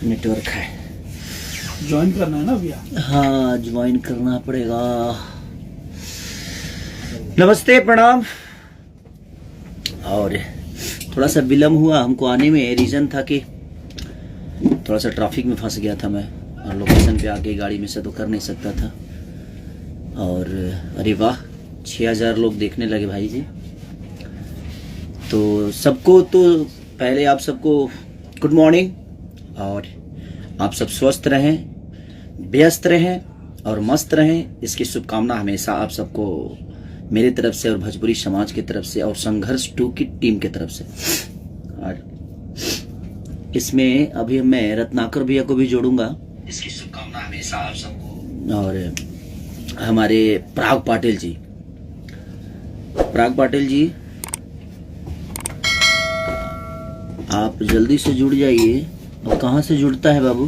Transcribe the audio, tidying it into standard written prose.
Network है। Join करना है ना भैया? हाँ, ज्वाइन करना पड़ेगा। नमस्ते, प्रणाम। और थोड़ा सा विलम्ब हुआ हमको आने में। रीज़न था कि थोड़ा सा ट्रैफिक में फंस गया था मैं, और लोकेशन पे आके गाड़ी में से तो कर नहीं सकता था। और अरे वाह, 6000 लोग देखने लगे भाई जी। तो सबको, तो पहले आप सबको गुड मॉर्निंग, और आप सब स्वस्थ रहें, व्यस्त रहें और मस्त रहें, इसकी शुभकामना हमेशा आप सबको मेरी तरफ से और भोजपुरी समाज की तरफ से और संघर्ष 2 की टीम की तरफ से। और इसमें अभी मैं रत्नाकर भैया को भी जोड़ूंगा, इसकी शुभकामना हमेशा आप सबको। और हमारे पराग पाटिल जी, आप जल्दी से जुड़ जाइए। और कहाँ से जुड़ता है बाबू?